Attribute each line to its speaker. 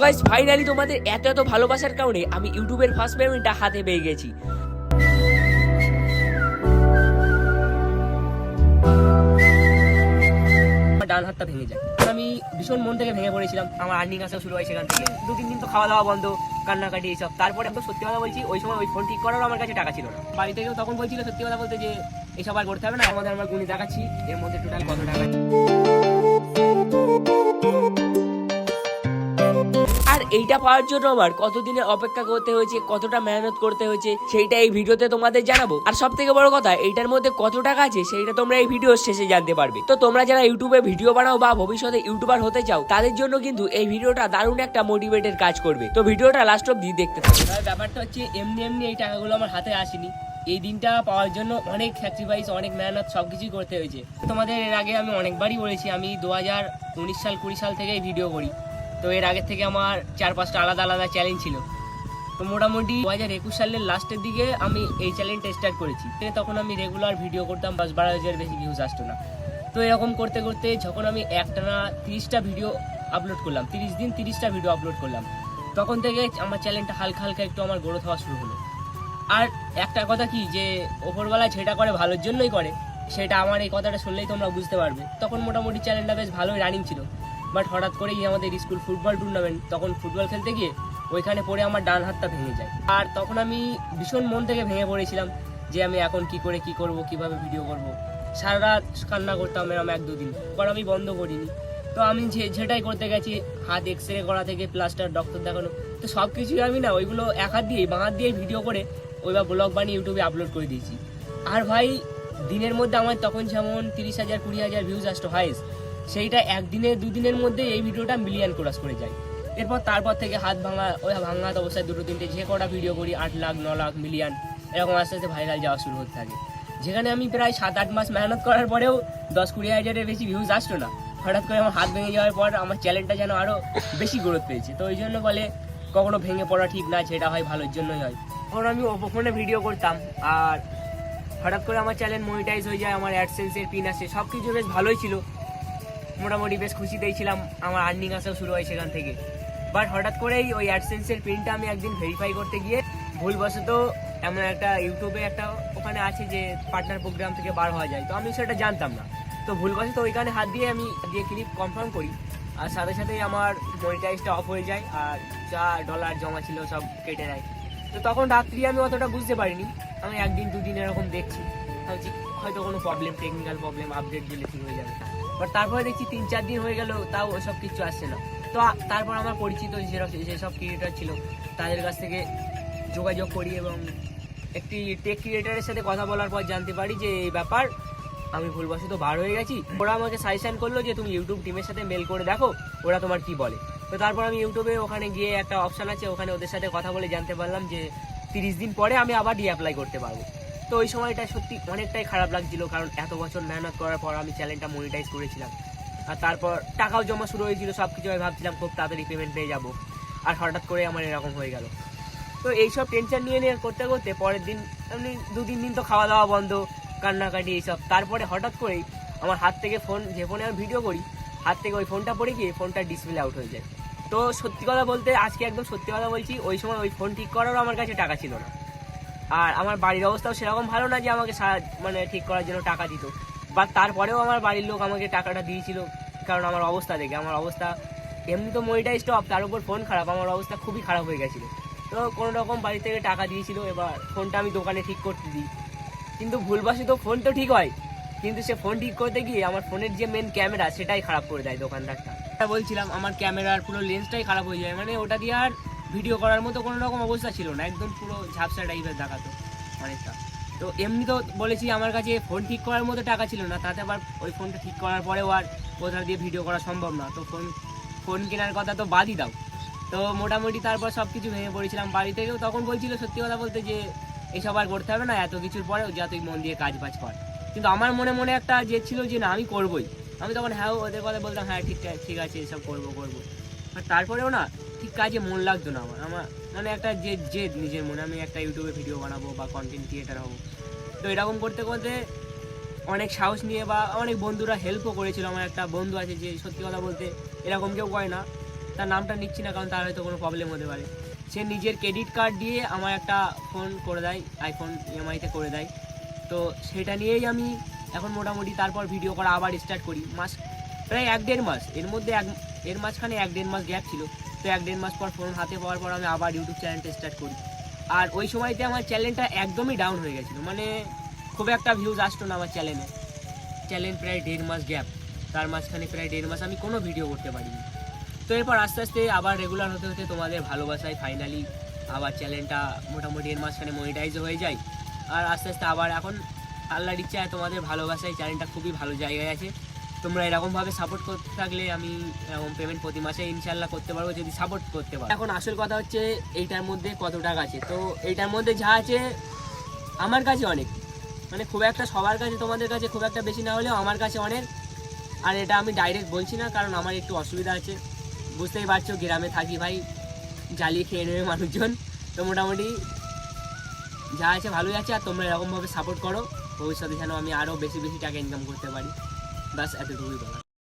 Speaker 1: Guys, finally তোমাদের এত এত ভালোবাসার কারণে আমি ইউটিউবের ফার্স্ট পেমেন্টটা হাতে পেয়ে গেছি। ডান হাতটা ভেঙে যায়, আমি ভীষণ মন থেকে ভেঙে পড়েছিলাম। আমার আর্নিং আসা শুরু হয় সেখান থেকে। 2-3 দিন তো খাওয়া দাওয়া বন্ধ, কান্নাকাটি এইসব। তারপরে আমি তো সত্যি কথা বলছি, ওই সময় ওই ফোন ঠিক করারও আমার কাছে টাকা ছিল না। বাড়ি থেকেও তখন বলছিল সত্যি কথা বলতে যে এইসব আর করতে হবে না। আমাদের আমরা গুণি দেখাচ্ছি এর মধ্যে টোটাল কত টাকা। আর এইটা পাওয়ার জন্য আমার কতদিনের অপেক্ষা করতে হয়েছে, কতটা মেহনত করতে হয়েছে, সেইটা এই ভিডিওতে তোমাদের জানাবো। আর সব থেকে বড় কথা, এইটার মধ্যে কত টাকা আছে সেইটা তোমরা এই ভিডিওর শেষে জানতে পারবে। তো তোমরা যারা ইউটিউবে ভিডিও বানাও বা ভবিষ্যতে ইউটিউবার হতে চাও, তাদের জন্য কিন্তু এই ভিডিওটা দারুণ একটা মোটিভেটের কাজ করবে। তো ভিডিওটা লাস্ট অব্দি দেখতে থাকো। ব্যাপারটা হচ্ছে এমনি এমনি এই টাকাগুলো আমার হাতে আসেনি। এই দিনটা পাওয়ার জন্য অনেক স্যাক্রিফাইস, অনেক মেহনত, সবকিছুই করতে হয়েছে। তোমাদের এর আগে আমি অনেকবারই বলেছি, আমি 2019 সাল 20 সাল থেকেই ভিডিও করি। তো এর আগে থেকে আমার 4-5টা আলাদা আলাদা চ্যালেঞ্জ ছিল। তো মোটামুটি 2021 সালের লাস্টের দিকে আমি এই চ্যালেঞ্জটা স্টার্ট করেছি। তখন আমি রেগুলার ভিডিও করতাম, 10-12 হাজার বেশি ভিউজ আসতো না। তো এরকম করতে করতে যখন আমি একটানা 30টা ভিডিও আপলোড করলাম, 30 দিন 30টা ভিডিও আপলোড করলাম, তখন থেকে আমার চ্যানেলটা হালকা হালকা একটু আমার গ্রোথ হওয়া শুরু হলো। আর একটা কথা কি, যে ওপরবেলা যেটা করে ভালোর জন্যই করে, সেটা আমার এই কথাটা শুনলেই তোমরা বুঝতে পারবে। তখন মোটামুটি চ্যানেলটা বেশ ভালোই রানিং ছিল। বাট হঠাৎ করেই আমাদের স্কুল ফুটবল টুর্নামেন্ট, তখন ফুটবল খেলতে গিয়ে ওইখানে পড়ে আমার ডান হাতটা ভেঙে যায়। আর তখন আমি ভীষণ মন থেকে ভেঙে পড়েছিলাম যে আমি এখন কি করে কি করব, কিভাবে ভিডিও করব। সারা রাত কান্না করতাম এরকম 1-2 দিন পর, আমি বন্ধ করিনি। তো আমি যেটাই করতে গেছি, হাত এক্সরে করা থেকে প্লাস্টার, ডক্টর দেখানো, তো সব কিছুই আমি না ওইগুলো এক হাত দিয়েই, বাঁ হাত দিয়েই ভিডিও করে ওইবার ব্লগ বানিয়ে ইউটিউবে আপলোড করে দিয়েছি। আর ভাই, দিনের মধ্যে আমার তখন যেমন 30,000 20,000 ভিউজ আসতো হাইস্ট, সেইটা একদিনে 2 দিনের মধ্যে এই ভিডিওটা মিলিয়ন ক্রস করে যায়। তারপর থেকে হাত ভাঙা, ওই ভাঙা অবস্থায় 2-3টে যে কটা ভিডিও করি 8 লাখ 9 লাখ মিলিয়ন এরকম আস্তে আস্তে ভাইরাল যাওয়া শুরু হতে থাকে। যেখানে আমি প্রায় 7-8 মাস মেহনত করার পরেও 10-20 হাজারের বেশি ভিউজ আসতো না। হঠাৎ করে আমার হাত ভেঙে যাওয়ার পর আমার চ্যানেলটা যেন আরও বেশি গ্রোথ পেয়েছে। তো ওই জন্য বলে কখনো ভেঙে পড়া ঠিক না, যেটা হয় ভালোর জন্যই হয়। তখন আমি ওপো ফোনে ভিডিও করতাম, আর হঠাৎ করে আমার চ্যানেল মনিটাইজ হয়ে যায়, আমার অ্যাডসেন্সের পিন আসে, সব কিছু বেশ ভালোই ছিল। মোটামুটি বেশ খুশিতেই ছিলাম, আমার আর্নিং আসাও শুরু হয় সেখান থেকে। বাট হঠাৎ করেই ওই অ্যাডসেন্সের পিনটা আমি একদিন ভেরিফাই করতে গিয়ে ভুলবশত এমন একটা ইউটিউবে একটা ওখানে আছে যে পার্টনার প্রোগ্রাম থেকে বার হওয়া যায়, তো আমি সেটা জানতাম না। তো ভুলবশত ওইখানে হাত দিয়ে আমি ক্লিপ কনফার্ম করি, আর সাথে সাথেই আমার মনিটাইজটা অফ হয়ে যায়, আর যা ডলার জমা ছিল সব কেটে নেয়। তো তখন রাত্রি আমি অতটা বুঝতে পারিনি, আমি 1-2 দিন এরকম দেখছি, ভাবছি হয়তো কোনো প্রবলেম, টেকনিক্যাল প্রবলেম, আপডেট দিলে ঠিক হয়ে যাবে। বাট তারপরে দেখছি 3-4 দিন হয়ে গেল, তাও ওসব কিছু আসছে না। তো তারপর আমার পরিচিত যেসব ক্রিয়েটার ছিল তাদের কাছ থেকে যোগাযোগ করি, এবং একটি টেক ক্রিয়েটারের সাথে কথা বলার পর জানতে পারি যে এই ব্যাপার, আমি ভুলবশত বার হয়ে গেছি। ওরা আমাকে সাজেশন করলো যে তুমি ইউটিউব টিমের সাথে মেল করে দেখো ওরা তোমার কি বলে। তো তারপর আমি ইউটিউবে ওখানে গিয়ে একটা অপশান আছে, ওখানে ওদের সাথে কথা বলে জানতে পারলাম যে 30 দিন পরে আমি আবার রিঅ্যাপ্লাই করতে পারবো। তো ওই সময়টা সত্যি অনেকটাই খারাপ লাগছিল, কারণ এত বছর মেহনত করার পর আমি চ্যানেলটা মনিটাইজ করেছিলাম, আর তারপর টাকাও জমা শুরু হয়েছিল, সব কিছু আমি ভাবছিলাম খুব তাড়াতাড়ি পেমেন্ট পেয়ে যাবো, আর হঠাৎ করে আমার এরকম হয়ে গেল। তো এইসব টেনশন নিয়ে করতে করতে পরের দিন এমনি 2-3 দিন তো খাওয়া দাওয়া বন্ধ, কান্নাকাটি এইসব। তারপরে হঠাৎ করেই আমার হাত থেকে ফোন, যে ফোনে আমি ভিডিও করি, হাত থেকে ওই ফোনটা পড়ে গিয়ে ফোনটা ডিসপ্লে আউট হয়ে যায়। তো সত্যি কথা বলতে, আজকে একদম সত্যি কথা বলছি, ওই সময় ওই ফোন ঠিক করারও আমার কাছে টাকা ছিল না। আর আমার বাড়ির অবস্থাও সেরকম ভালো না যে আমাকে মানে ঠিক করার জন্য টাকা দিত। বাট তারপরেও আমার বাড়ির লোক আমাকে টাকাটা দিয়েছিল, কারণ আমার অবস্থা দেখে। আমার অবস্থা এমনি তো মনিটাইজ অফ, তার উপর ফোন খারাপ, আমার অবস্থা খুবই খারাপ হয়ে গেছিলো। তো কোনো রকম বাড়ি থেকে টাকা দিয়েছিল, এবার ফোনটা আমি দোকানে ঠিক করতে দিই। কিন্তু ভুলবশত ফোন তো ঠিক হয়, কিন্তু সে ফোন ঠিক করতে গিয়ে আমার ফোনের যে মেন ক্যামেরা সেটাই খারাপ করে দেয় দোকানদারটা। বলছিলাম আমার ক্যামেরার পুরো লেন্সটাই খারাপ হয়ে যায়, মানে ওটা দিয়ে আর ভিডিও করার মতো কোনো রকম অবস্থা ছিল না, একদম পুরো ঝাপসা টাইপের দেখাতো অনেকটা। তো এমনি তো বলেছি আমার কাছে ফোন ঠিক করার মতো টাকা ছিল না, তাতে আবার ওই ফোনটা ঠিক করার পরেও আর কোথাও দিয়ে ভিডিও করা সম্ভব না। তো ফোন কেনার কথা তো বাদই দাও। তো মোটামুটি তারপর সব কিছু ভেঙে পড়েছিলাম। বাড়ি থেকেও তখন বলছিল সত্যি কথা বলতে যে এইসব আর করতে হবে না, এত কিছুর পরেও যা তুই মন দিয়ে কাজ বাজ কর। কিন্তু আমার মনে মনে একটা যে ছিল যে না, আমি করবোই। আমি তখন হ্যাঁ ওদের কথা বলতাম, হ্যাঁ ঠিক আছে এসব করবো। আর তারপরেও না ঠিক কাজে মন লাগতো না আমার মানে একটা জেদ নিজের মনে, আমি একটা ইউটিউবে ভিডিও বানাবো বা কন্টেন্ট ক্রিয়েটার হবো। তো এরকম করতে করতে অনেক সাহস নিয়ে বা অনেক বন্ধুরা হেল্পও করেছিল। আমার একটা বন্ধু আছে যে সত্যি কথা বলতে এরকম কেউ করে না, তার নামটা নিচ্ছি না কারণ তার হয়তো কোনো প্রবলেম হতে পারে। সে নিজের ক্রেডিট কার্ড দিয়ে আমার একটা ফোন করে দেয়, আইফোন ইএমআইতে করে দেয়। তো সেটা নিয়েই আমি এখন মোটামুটি তারপর ভিডিও করা আবার স্টার্ট করি। প্রায় 1-1.5 মাস, এর মাঝখানে 1-1.5 মাস গ্যাপ ছিল। তো 1-1.5 মাস পর ফোন হাতে পাওয়ার পর আমি আবার ইউটিউব চ্যানেলটা স্টার্ট করি। আর ওই সময়তে আমার চ্যানেলটা একদমই ডাউন হয়ে গেছিলো, মানে খুব একটা ভিউজ আসতো না আমার চ্যানেল প্রায় 1.5 মাস গ্যাপ, তার মাঝখানে প্রায় 1.5 মাস আমি কোনো ভিডিও করতে পারিনি। তো এরপর আস্তে আস্তে আবার রেগুলার হতে হতে তোমাদের ভালোবাসায় ফাইনালি আবার চ্যানেলটা মোটামুটি এর মাঝখানে মনিটাইজও হয়ে যায়। আর আস্তে আস্তে আবার এখন আল্লাহর ইচ্ছায় তোমাদের ভালোবাসায় চ্যানেলটা খুবই ভালো জায়গায় আছে। তোমরা এরকমভাবে সাপোর্ট করতে থাকলে আমি এরকম পেমেন্ট প্রতি মাসে ইনশাল্লাহ করতে পারবো যদি সাপোর্ট করতে পারো। এখন আসল কথা হচ্ছে এইটার মধ্যে কত টাকা আছে। তো এইটার মধ্যে যা আছে আমার কাছে অনেক, মানে খুব একটা সবার কাছে তোমাদের কাছে খুব একটা বেশি না হলেও আমার কাছে অনেক। আর এটা আমি ডাইরেক্ট বলছি না কারণ আমার একটু অসুবিধা আছে, বুঝতেই পারছো গ্রামে থাকি ভাই, জ্বালিয়ে খেয়ে নেবে মানুষজন। তো মোটামুটি যা আছে ভালোই আছে। আর তোমরা এরকমভাবে সাপোর্ট করো, ভবিষ্যতে যেন আমি আরও বেশি বেশি টাকা ইনকাম করতে পারি। বাস এতটুকুই বলা।